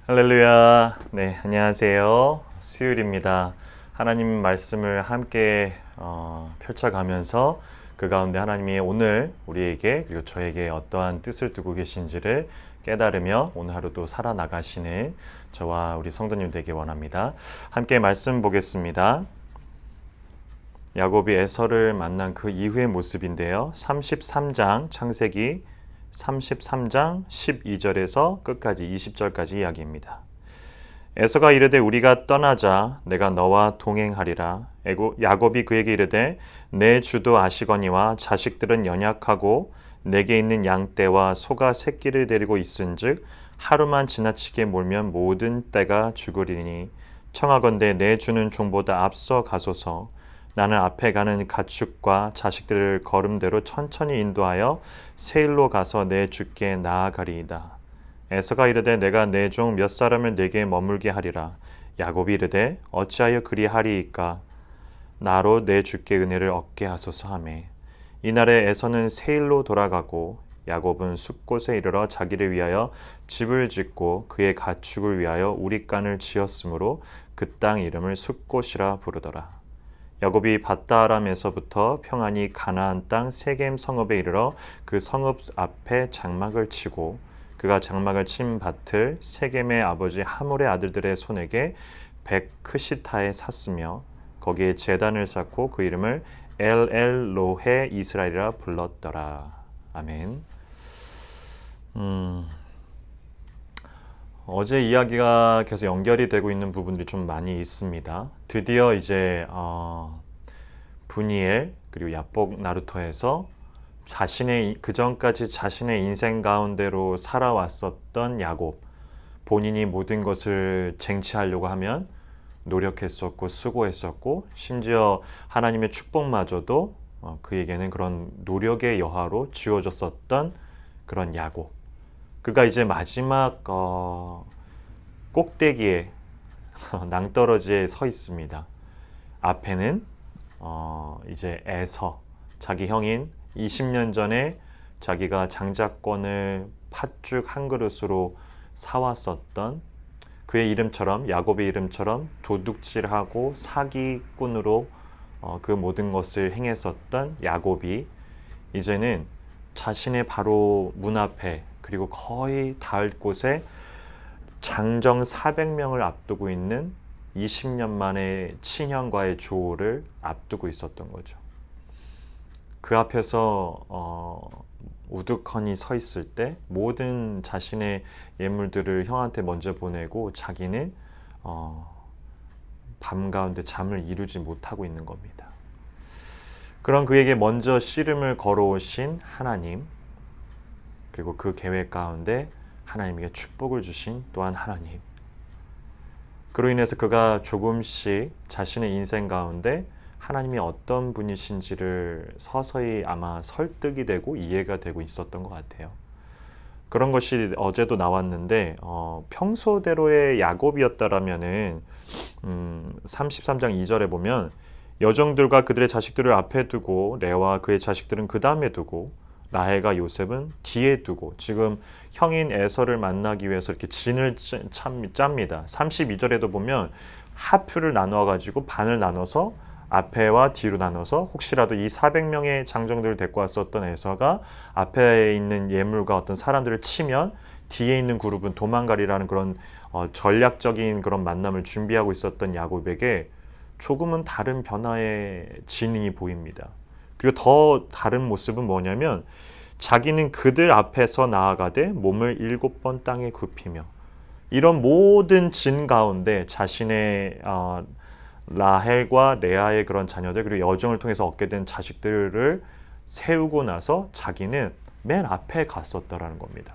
할렐루야. 네, 안녕하세요. 수요일입니다. 하나님 말씀을 함께 펼쳐가면서 그 가운데 하나님이 오늘 우리에게 그리고 저에게 어떠한 뜻을 두고 계신지를 깨달으며 오늘 하루도 살아나가시는 저와 우리 성도님 되길 원합니다. 함께 말씀 보겠습니다. 야곱이 에서를 만난 그 이후의 모습인데요. 33장 창세기 33장 12절에서 끝까지 20절까지 이야기입니다. 에서가 이르되 우리가 떠나자 내가 너와 동행하리라. 야곱이 그에게 이르되 내 주도 아시거니와 자식들은 연약하고 내게 있는 양떼와 소가 새끼를 데리고 있은즉 하루만 지나치게 몰면 모든 떼가 죽으리니 청하건대 내 주는 종보다 앞서 가소서. 나는 앞에 가는 가축과 자식들을 걸음대로 천천히 인도하여 세일로 가서 내 주께 나아가리이다. 에서가 이르되 내가 내 종 몇 사람을 내게 머물게 하리라. 야곱이 이르되 어찌하여 그리하리이까. 나로 내 주께 은혜를 얻게 하소서 하매. 이날에 에서는 세일로 돌아가고 야곱은 숲곳에 이르러 자기를 위하여 집을 짓고 그의 가축을 위하여 우릿간을 지었으므로 그 땅 이름을 숲곳이라 부르더라. 야곱이 밧다아람에서부터 평안히 가나안 땅 세겜 성읍에 이르러 그 성읍 앞에 장막을 치고 그가 장막을 친 밭을 세겜의 아버지 하몰의 아들들의 손에게 백크시타에 샀으며 거기에 제단을 쌓고 그 이름을 엘엘로헤 이스라엘이라 불렀더라. 아멘. 어제 이야기가 계속 연결이 되고 있는 부분들이 좀 많이 있습니다. 드디어 이제 분이엘 그리고 야복 나루토에서 그 전까지 자신의 인생 가운데로 살아왔었던 야곱, 본인이 모든 것을 쟁취하려고 하면 노력했었고 수고했었고 심지어 하나님의 축복마저도 그에게는 그런 노력의 여하로 지워졌었던 그런 야곱. 그가 이제 마지막 꼭대기에 낭떠러지에 서 있습니다. 앞에는 이제 에서, 자기 형인 20년 전에 자기가 장자권을 팥죽 한 그릇으로 사왔었던 그의 이름처럼, 야곱의 이름처럼 도둑질하고 사기꾼으로 그 모든 것을 행했었던 야곱이 이제는 자신의 바로 문 앞에 그리고 거의 닿을 곳에 장정 400명을 앞두고 있는 20년 만에 친형과의 조를 앞두고 있었던 거죠. 그 앞에서 우두커니 서 있을 때 모든 자신의 예물들을 형한테 먼저 보내고 자기는 밤 가운데 잠을 이루지 못하고 있는 겁니다. 그런 그에게 먼저 씨름을 걸어오신 하나님, 그리고 그 계획 가운데 하나님에게 축복을 주신 또한 하나님. 그로 인해서 그가 조금씩 자신의 인생 가운데 하나님이 어떤 분이신지를 서서히 아마 설득이 되고 이해가 되고 있었던 것 같아요. 그런 것이 어제도 나왔는데 평소대로의 야곱이었다라면은 33장 2절에 보면 여종들과 그들의 자식들을 앞에 두고 레아와 그의 자식들은 그 다음에 두고 라헬과 요셉은 뒤에 두고 지금 형인 에서를 만나기 위해서 이렇게 진을 짭니다. 32절에도 보면 하프를 나누어가지고 반을 나눠서 앞에와 뒤로 나눠서 혹시라도 이 400명의 장정들을 데리고 왔었던 에서가 앞에 있는 예물과 어떤 사람들을 치면 뒤에 있는 그룹은 도망가리라는 그런 전략적인 그런 만남을 준비하고 있었던 야곱에게 조금은 다른 변화의 진이 보입니다. 그리고 더 다른 모습은 뭐냐면 자기는 그들 앞에서 나아가되 몸을 7번 땅에 굽히며 이런 모든 진 가운데 자신의 라헬과 레아의 그런 자녀들 그리고 여종을 통해서 얻게 된 자식들을 세우고 나서 자기는 맨 앞에 갔었다라는 겁니다.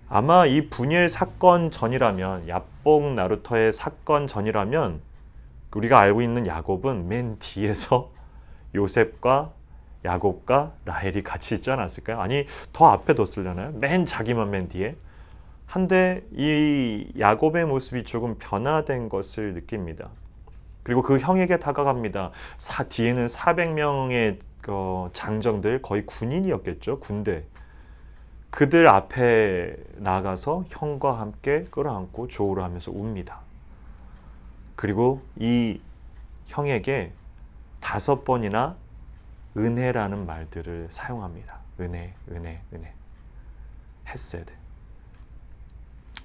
아마 이 분이엘 사건 전이라면 야복 나루토의 사건 전이라면 우리가 알고 있는 야곱은 맨 뒤에서 요셉과 야곱과 라헬이 같이 있지 않았을까요? 아니 더 앞에 뒀으려나요? 자기만 맨 뒤에. 한데 이 야곱의 모습이 조금 변화된 것을 느낍니다. 그리고 그 형에게 다가갑니다. 뒤에는 400명의 장정들 거의 군인이었겠죠. 군대. 그들 앞에 나가서 형과 함께 끌어안고 조우를 하면서 웁니다. 그리고 이 형에게 5번이나 은혜라는 말들을 사용합니다. 은혜, 은혜, 은혜. 헤세드.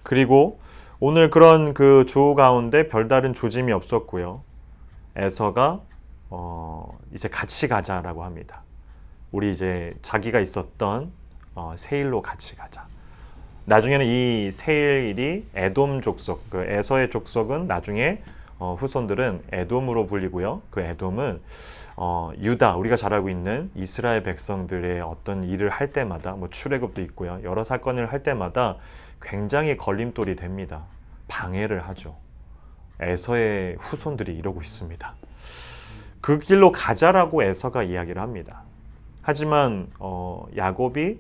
그리고 오늘 그런 그 조우 가운데 별다른 조짐이 없었고요. 에서가 이제 같이 가자라고 합니다. 우리 이제 자기가 있었던 세일로 같이 가자. 나중에는 이 세일이 에돔 족속, 그 에서의 족속은 나중에 후손들은 에돔으로 불리고요. 그 에돔은 유다, 우리가 잘 알고 있는 이스라엘 백성들의 어떤 일을 할 때마다 뭐 출애굽도 있고요. 여러 사건을 할 때마다 굉장히 걸림돌이 됩니다. 방해를 하죠. 에서의 후손들이 이러고 있습니다. 그 길로 가자라고 에서가 이야기를 합니다. 하지만 야곱이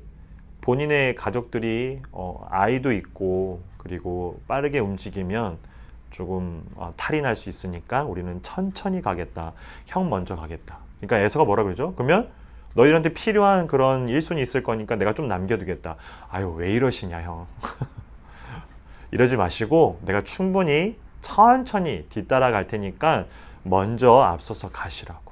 본인의 가족들이 아이도 있고 그리고 빠르게 움직이면 조금 탈이 날 수 있으니까 우리는 천천히 가겠다. 형 먼저 가겠다. 그러니까 에서가 뭐라 그러죠? 그러면 너희들한테 필요한 그런 일손이 있을 거니까 내가 좀 남겨두겠다. 아유, 왜 이러시냐 형. 이러지 마시고 내가 충분히 천천히 뒤따라 갈 테니까 먼저 앞서서 가시라고.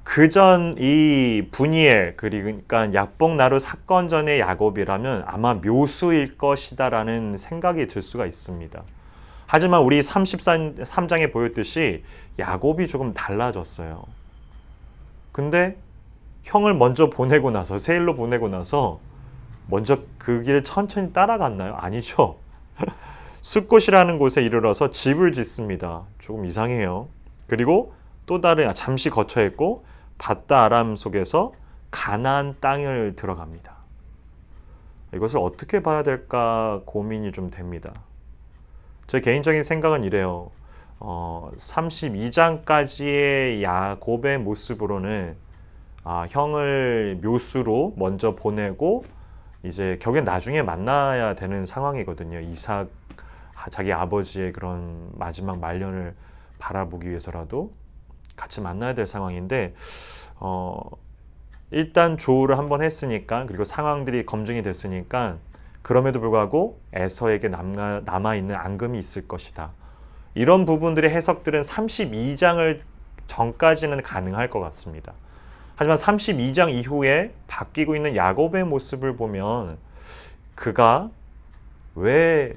그전 이 브니엘, 그러니까 약복나루 사건 전의 야곱이라면 아마 묘수일 것이다라는 생각이 들 수가 있습니다. 하지만 우리 33장에 보였듯이 야곱이 조금 달라졌어요. 근데 형을 먼저 보내고 나서, 세일로 보내고 나서 먼저 그 길을 천천히 따라갔나요? 아니죠. 숫곳이라는 곳에 이르러서 집을 짓습니다. 조금 이상해요. 그리고 또 다른 잠시 거처했고 밧다 아람 속에서 가나안 땅을 들어갑니다. 이것을 어떻게 봐야 될까 고민이 좀 됩니다. 제 개인적인 생각은 이래요. 32장까지의 야곱의 모습으로는 형을 묘수로 먼저 보내고 이제 결국엔 나중에 만나야 되는 상황이거든요. 이삭, 자기 아버지의 그런 마지막 말년을 바라보기 위해서라도 같이 만나야 될 상황인데 일단 조우를 한번 했으니까, 그리고 상황들이 검증이 됐으니까 그럼에도 불구하고 에서에게 남아있는 앙금이 있을 것이다. 이런 부분들의 해석들은 32장을 전까지는 가능할 것 같습니다. 하지만 32장 이후에 바뀌고 있는 야곱의 모습을 보면 그가 왜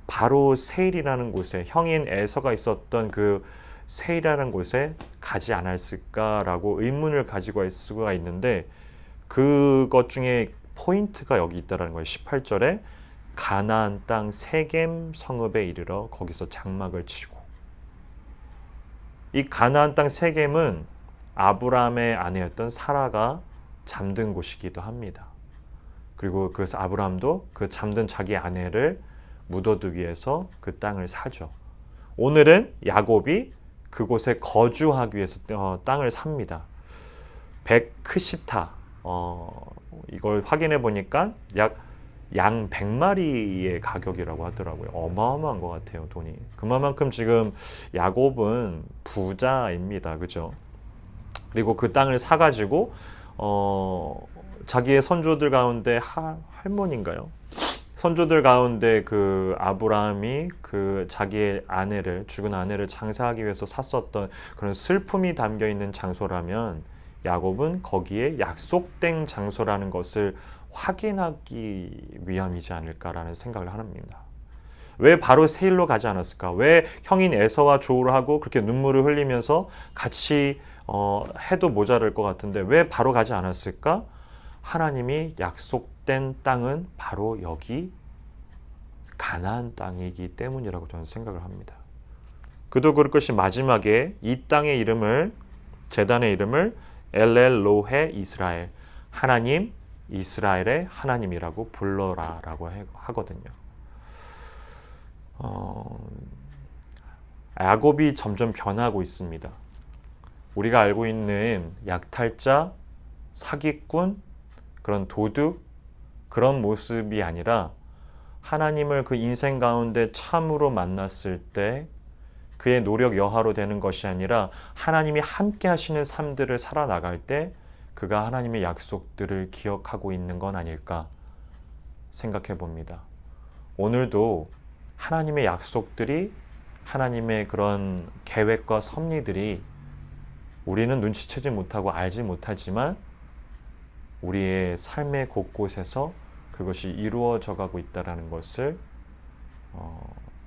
바로 세일이라는 곳에, 형인 에서가 있었던 그 세일이라는 곳에 가지 않았을까라고 의문을 가지고 할 수가 있는데, 그것 중에 포인트가 여기 있다는 거예요. 18절에 가나안 땅 세겜 성읍에 이르러 거기서 장막을 치고, 이 가나안 땅 세겜은 아브라함의 아내였던 사라가 잠든 곳이기도 합니다. 그리고 그 아브라함도 그 잠든 자기 아내를 묻어두기 위해서 그 땅을 사죠. 오늘은 야곱이 그곳에 거주하기 위해서 땅을 삽니다. 베크시타, 이걸 확인해 보니까 약 양 100마리의 가격이라고 하더라고요. 어마어마한 것 같아요, 돈이. 그만큼 지금 야곱은 부자입니다. 그죠? 그리고 그 땅을 사가지고 자기의 선조들 가운데 할머니인가요? 선조들 가운데 그 아브라함이 그 자기의 아내를, 죽은 아내를 장사하기 위해서 샀었던 그런 슬픔이 담겨 있는 장소라면 야곱은 거기에 약속된 장소라는 것을 확인하기 위함이지 않을까라는 생각을 합니다. 왜 바로 세일로 가지 않았을까? 왜 형인 에서와 조우를 하고 그렇게 눈물을 흘리면서 같이 해도 모자랄 것 같은데 왜 바로 가지 않았을까? 하나님이 약속된 땅은 바로 여기 가나안 땅이기 때문이라고 저는 생각을 합니다. 그도 그럴 것이 마지막에 이 땅의 이름을, 제단의 이름을 엘엘로헤 이스라엘, 하나님 이스라엘의 하나님이라고 불러라라고 하거든요. 야곱이 점점 변하고 있습니다. 우리가 알고 있는 약탈자, 사기꾼, 그런 도둑, 그런 모습이 아니라 하나님을 그 인생 가운데 참으로 만났을 때 그의 노력 여하로 되는 것이 아니라 하나님이 함께 하시는 삶들을 살아나갈 때 그가 하나님의 약속들을 기억하고 있는 건 아닐까 생각해 봅니다. 오늘도 하나님의 약속들이, 하나님의 그런 계획과 섭리들이 우리는 눈치채지 못하고 알지 못하지만 우리의 삶의 곳곳에서 그것이 이루어져 가고 있다는 것을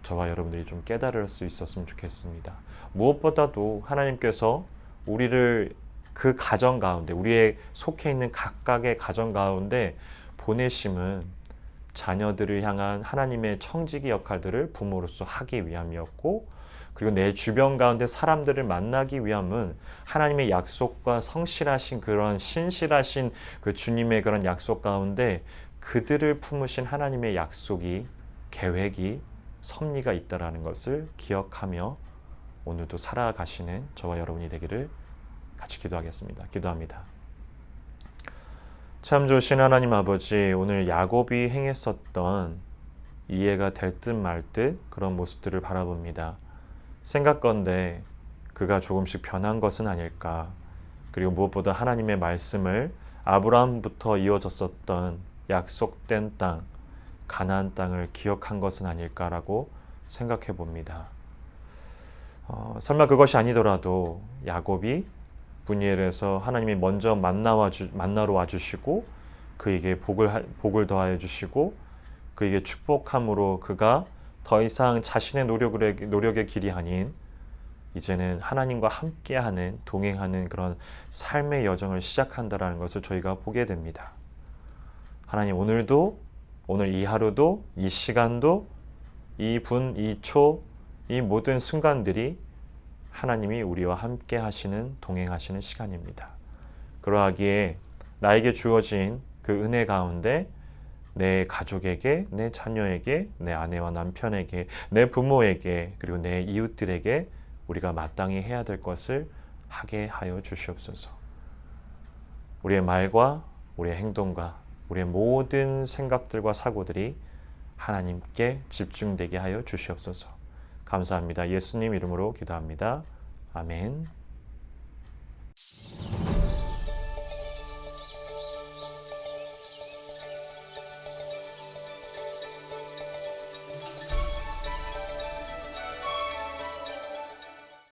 저와 여러분들이 좀 깨달을 수 있었으면 좋겠습니다. 무엇보다도 하나님께서 우리를 그 가정 가운데, 우리의 속해 있는 각각의 가정 가운데 보내심은 자녀들을 향한 하나님의 청지기 역할들을 부모로서 하기 위함이었고, 그리고 내 주변 가운데 사람들을 만나기 위함은 하나님의 약속과 성실하신 그런 신실하신 그 주님의 그런 약속 가운데 그들을 품으신 하나님의 약속이, 계획이, 섭리가 있다라는 것을 기억하며 오늘도 살아가시는 저와 여러분이 되기를 같이 기도하겠습니다. 기도합니다. 참 좋으신 하나님 아버지, 오늘 야곱이 행했었던 이해가 될 듯 말 듯 그런 모습들을 바라봅니다. 생각건대 그가 조금씩 변한 것은 아닐까. 그리고 무엇보다 하나님의 말씀을 아브라함부터 이어졌었던 약속된 땅, 가나안 땅을 기억한 것은 아닐까라고 생각해 봅니다. 설마 그것이 아니더라도 야곱이 분이엘에서 하나님이 먼저 만나러 와주시고 그에게 복을 더하여 주시고 그에게 축복함으로 그가 더 이상 자신의 노력의 길이 아닌 이제는 하나님과 함께하는, 동행하는 그런 삶의 여정을 시작한다라는 것을 저희가 보게 됩니다. 하나님, 오늘도, 오늘 이 하루도, 이 시간도, 이 분, 이 초, 이 모든 순간들이 하나님이 우리와 함께 하시는, 동행하시는 시간입니다. 그러하기에 나에게 주어진 그 은혜 가운데 내 가족에게, 내 자녀에게, 내 아내와 남편에게, 내 부모에게, 그리고 내 이웃들에게 우리가 마땅히 해야 될 것을 하게 하여 주시옵소서. 우리의 말과 우리의 행동과 우리의 모든 생각들과 사고들이 하나님께 집중되게 하여 주시옵소서. 감사합니다. 예수님 이름으로 기도합니다. 아멘.